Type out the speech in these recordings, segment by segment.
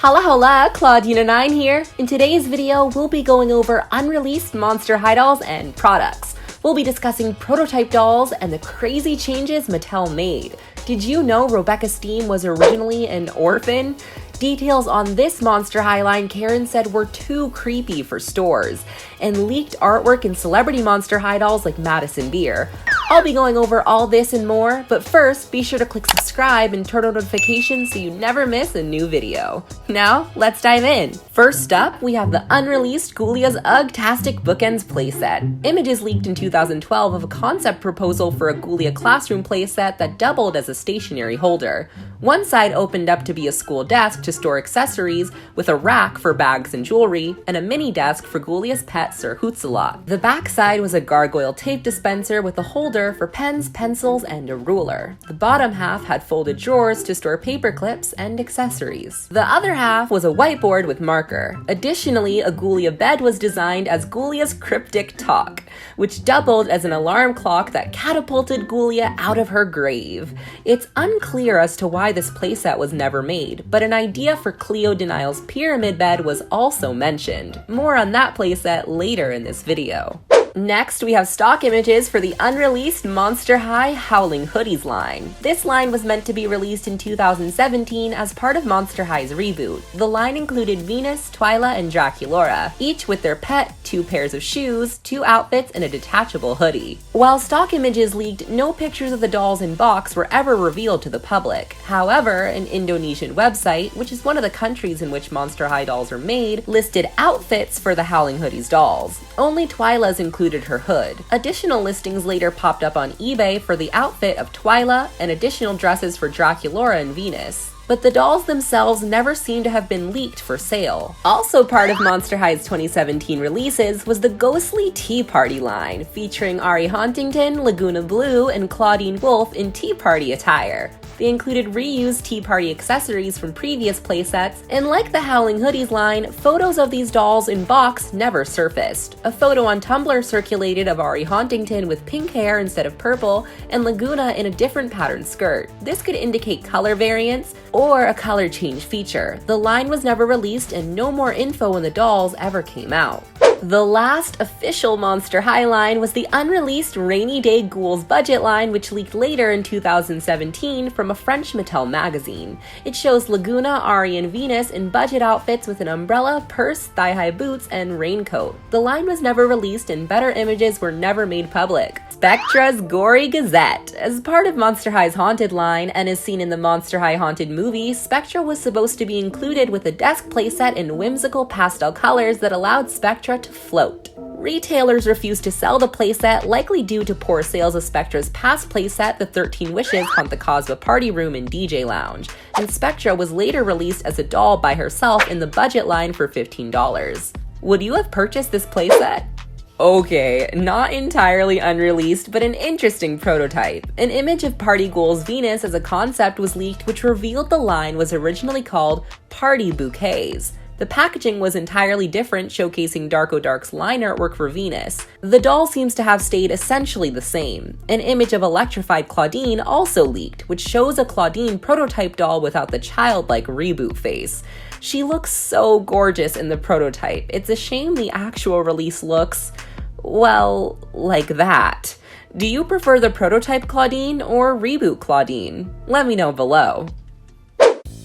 Hola, Claudine here. In today's video, we'll be going over unreleased Monster High dolls and products. We'll be discussing prototype dolls and the crazy changes Mattel made. Did you know Rebecca Steam was originally an orphan? Details on this Monster High line Karen said were too creepy for stores, and leaked artwork in celebrity Monster High dolls like Madison Beer. I'll be going over all this and more, but first, be sure to click subscribe and turn on notifications so you never miss a new video. Now, let's dive in. First up, we have the unreleased Ghoulia's Uggtastic Bookends playset. Images leaked in 2012 of a concept proposal for a Ghoulia classroom playset that doubled as a stationery holder. One side opened up to be a school desk to store accessories, with a rack for bags and jewelry, and a mini desk for Ghoulia's pet Sir Hootsalot. The back side was a gargoyle tape dispenser with a holder for pens, pencils, and a ruler. The bottom half had folded drawers to store paper clips and accessories. The other half was a whiteboard with marker. Additionally, a Ghoulia bed was designed as Ghoulia's cryptic talk, which doubled as an alarm clock that catapulted Ghoulia out of her grave. It's unclear as to why this playset was never made, but an idea for Cleo Denial's pyramid bed was also mentioned. More on that playset later in this video. Next, we have stock images for the unreleased Monster High Howling Hoodies line. This line was meant to be released in 2017 as part of Monster High's reboot. The line included Venus, Twyla, and Draculaura, each with their pet, 2 pairs of shoes, 2 outfits, and a detachable hoodie. While stock images leaked, no pictures of the dolls in box were ever revealed to the public. However, an Indonesian website, which is one of the countries in which Monster High dolls are made, listed outfits for the Howling Hoodies dolls. Only Twyla's included her hood. Additional listings later popped up on eBay for the outfit of Twyla and additional dresses for Draculaura and Venus. But the dolls themselves never seem to have been leaked for sale. Also part of Monster High's 2017 releases was the Ghostly Tea Party line, featuring Ari Huntington, Laguna Blue, and Claudine Wolf in Tea Party attire. They included reused Tea Party accessories from previous playsets, and like the Howling Hoodies line, photos of these dolls in box never surfaced. A photo on Tumblr circulated of Ari Huntington with pink hair instead of purple, and Laguna in a different pattern skirt. This could indicate color variants, or a color change feature. The line was never released and no more info on the dolls ever came out. The last official Monster High line was the unreleased Rainy Day Ghouls budget line, which leaked later in 2017 from a French Mattel magazine. It shows Laguna, Ari, and Venus in budget outfits with an umbrella, purse, thigh-high boots, and raincoat. The line was never released and better images were never made public. Spectra's Gory Gazette. As part of Monster High's Haunted line, and as seen in the Monster High Haunted movie, Spectra was supposed to be included with a desk playset in whimsical pastel colors that allowed Spectra to float. Retailers refused to sell the playset, likely due to poor sales of Spectra's past playset, The 13 Wishes Haunt the Cosba Party Room and DJ Lounge, and Spectra was later released as a doll by herself in the budget line for $15. Would you have purchased this playset? Okay, not entirely unreleased, but an interesting prototype. An image of Party Ghouls Venus as a concept was leaked, which revealed the line was originally called Party Bouquets. The packaging was entirely different, showcasing Darko Dark's line artwork for Venus. The doll seems to have stayed essentially the same. An image of electrified Claudine also leaked, which shows a Claudine prototype doll without the childlike reboot face. She looks so gorgeous in the prototype. It's a shame the actual release looks, well, like that. Do you prefer the prototype Claudine or reboot Claudine? Let me know below.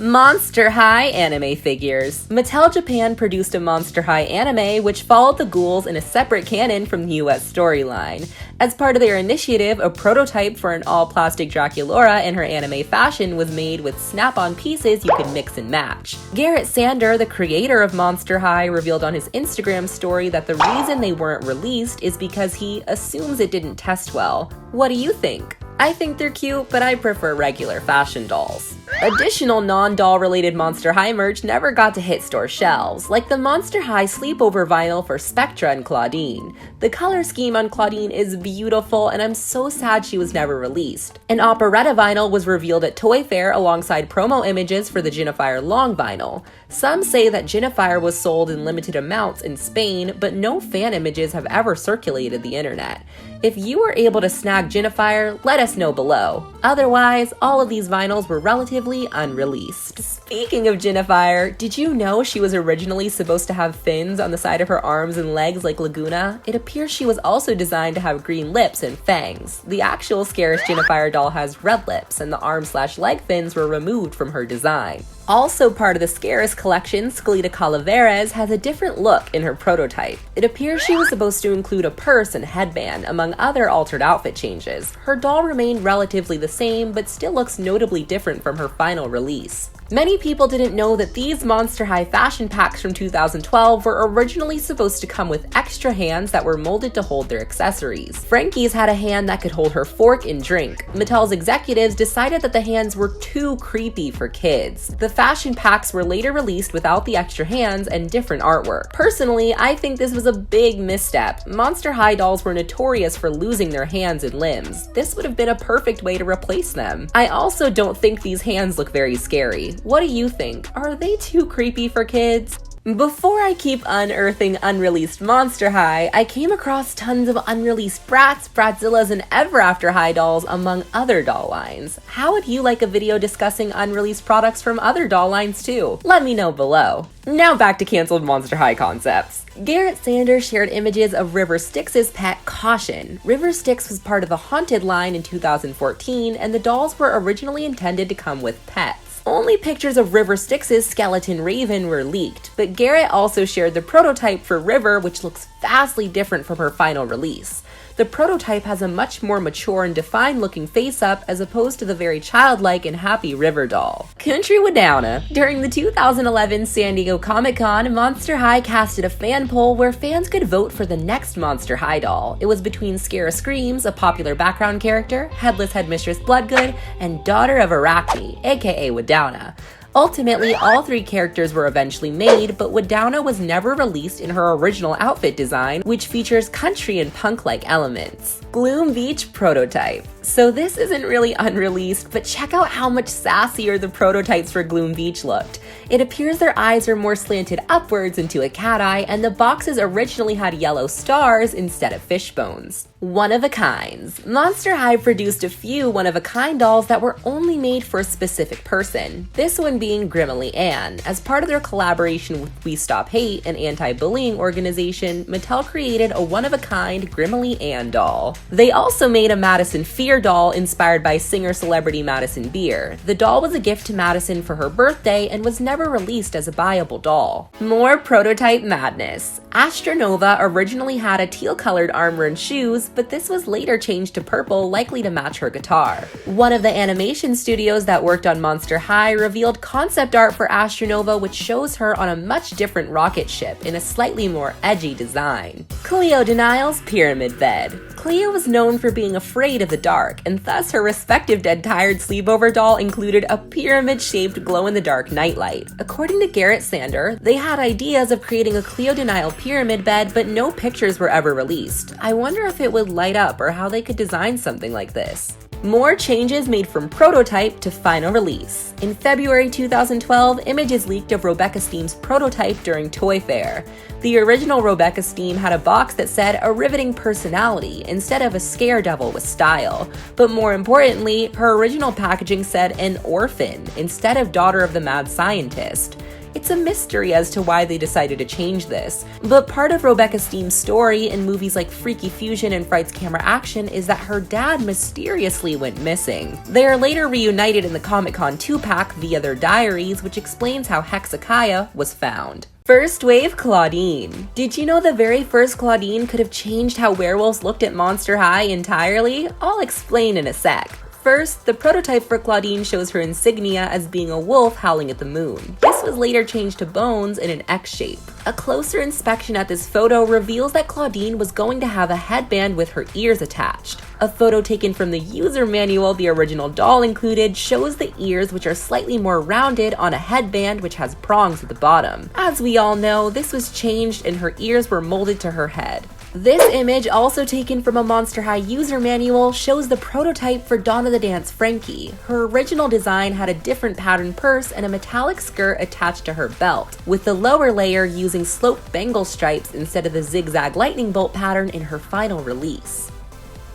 Monster High anime figures. Mattel Japan produced a Monster High anime which followed the ghouls in a separate canon from the US storyline. As part of their initiative, a prototype for an all-plastic Draculaura in her anime fashion was made with snap-on pieces you could mix and match. Garrett Sander, the creator of Monster High, revealed on his Instagram story that the reason they weren't released is because he assumes it didn't test well. What do you think? I think they're cute, but I prefer regular fashion dolls. Additional non-doll related Monster High merch never got to hit store shelves, like the Monster High sleepover vinyl for Spectra and Claudine. The color scheme on Claudine is beautiful, and I'm so sad she was never released. An operetta vinyl was revealed at Toy Fair alongside promo images for the Jennifer Long vinyl. Some say that Jennifer was sold in limited amounts in Spain, but no fan images have ever circulated the internet. If you were able to snag Jennifer, let us know below. Otherwise, all of these vinyls were relatively unreleased. Speaking of Jennifer, did you know she was originally supposed to have fins on the side of her arms and legs like Laguna? It appears she was also designed to have green lips and fangs. The actual Scarce Jennifer doll has red lips, and the arm/leg fins were removed from her design. Also part of the Scarce collection, Skeleta Calaveras has a different look in her prototype. It appears she was supposed to include a purse and headband, among other altered outfit changes. Her doll remained relatively the same, but still looks notably different from her final release. Many people didn't know that these Monster High fashion packs from 2012 were originally supposed to come with extra hands that were molded to hold their accessories. Frankie's had a hand that could hold her fork and drink. Mattel's executives decided that the hands were too creepy for kids. The fashion packs were later released without the extra hands and different artwork. Personally, I think this was a big misstep. Monster High dolls were notorious for losing their hands and limbs. This would have been a perfect way to replace them. I also don't think these hands look very scary. What do you think? Are they too creepy for kids? Before I keep unearthing unreleased Monster High, I came across tons of unreleased Bratz, Bratzillas, and Ever After High dolls, among other doll lines. How would you like a video discussing unreleased products from other doll lines too? Let me know below. Now back to canceled Monster High concepts. Garrett Sanders shared images of River Styx's pet Caution. River Styx was part of the Haunted line in 2014, and the dolls were originally intended to come with pets. Only pictures of River Styx's skeleton Raven were leaked, but Garrett also shared the prototype for River, which looks vastly different from her final release. The prototype has a much more mature and defined looking face-up as opposed to the very childlike and happy River doll. Country with Oona. During the 2011 San Diego Comic-Con, Monster High casted a fan poll where fans could vote for the next Monster High doll. It was between Scara Screams, a popular background character, Headless Headmistress Bloodgood, and Daughter of Arachne, aka Wedowna. Ultimately, all three characters were eventually made, but Wedowna was never released in her original outfit design, which features country and punk-like elements. Gloom Beach prototype. So this isn't really unreleased, but check out how much sassier the prototypes for Gloom Beach looked. It appears their eyes are more slanted upwards into a cat eye, and the boxes originally had yellow stars instead of fish bones. One-of-a-kinds. Monster High produced a few one-of-a-kind dolls that were only made for a specific person, this one being Grimly Ann. As part of their collaboration with We Stop Hate, an anti-bullying organization, Mattel created a one-of-a-kind Grimly Ann doll. They also made a Madison Fear doll inspired by singer-celebrity Madison Beer. The doll was a gift to Madison for her birthday and was never released as a buyable doll. More prototype madness. Astronova originally had a teal-colored armor and shoes, but this was later changed to purple, likely to match her guitar. One of the animation studios that worked on Monster High revealed concept art for Astronova, which shows her on a much different rocket ship in a slightly more edgy design. Cleo denials pyramid bed. Cleo was known for being afraid of the dark, and thus her respective Dead Tired sleepover doll included a pyramid-shaped glow-in-the-dark nightlight. According to Garrett Sanders, they had ideas of creating a Cleo denial pyramid bed, but no pictures were ever released. I wonder if it would light up or how they could design something like this. More changes made from prototype to final release. In February 2012, images leaked of Rebecca Steam's prototype during Toy Fair. The original Rebecca Steam had a box that said a riveting personality instead of a scare devil with style. But more importantly, her original packaging said an orphan instead of daughter of the mad scientist. It's a mystery as to why they decided to change this, but part of Rebecca Steam's story in movies like Freaky Fusion and Fright's Camera Action is that her dad mysteriously went missing. They are later reunited in the Comic-Con 2-pack via their diaries, which explains how Hezekiah was found. First wave Claudine. Did you know the very first Claudine could have changed how werewolves looked at Monster High entirely? I'll explain in a sec. First, the prototype for Claudine shows her insignia as being a wolf howling at the moon. This was later changed to bones in an X shape. A closer inspection at this photo reveals that Claudine was going to have a headband with her ears attached. A photo taken from the user manual the original doll included shows the ears, which are slightly more rounded, on a headband which has prongs at the bottom. As we all know, this was changed and her ears were molded to her head. This image, also taken from a Monster High user manual, shows the prototype for Dawn of the Dance Frankie. Her original design had a different pattern purse and a metallic skirt attached to her belt, with the lower layer using sloped bangle stripes instead of the zigzag lightning bolt pattern in her final release.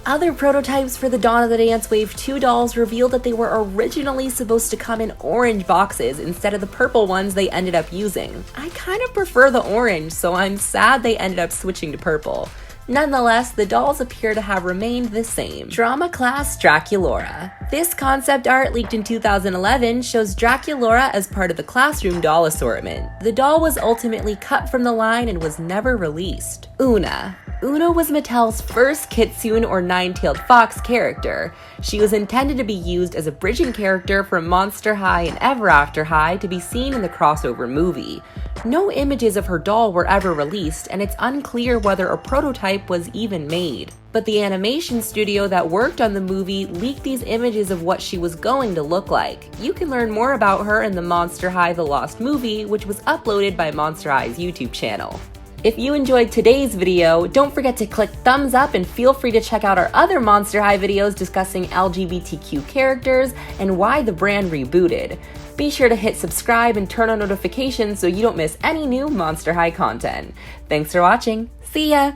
Other prototypes for the Dawn of the Dance Wave 2 dolls revealed that they were originally supposed to come in orange boxes instead of the purple ones they ended up using. I kind of prefer the orange, so I'm sad they ended up switching to purple. Nonetheless, the dolls appear to have remained the same. Drama Class Draculaura. This concept art, leaked in 2011, shows Draculaura as part of the classroom doll assortment. The doll was ultimately cut from the line and was never released. Oona Uno was Mattel's first kitsune or nine-tailed fox character. She was intended to be used as a bridging character from Monster High and Ever After High to be seen in the crossover movie. No images of her doll were ever released, and it's unclear whether a prototype was even made. But the animation studio that worked on the movie leaked these images of what she was going to look like. You can learn more about her in the Monster High The Lost Movie, which was uploaded by Monster High's YouTube channel. If you enjoyed today's video, don't forget to click thumbs up and feel free to check out our other Monster High videos discussing LGBTQ characters and why the brand rebooted. Be sure to hit subscribe and turn on notifications so you don't miss any new Monster High content. Thanks for watching. See ya!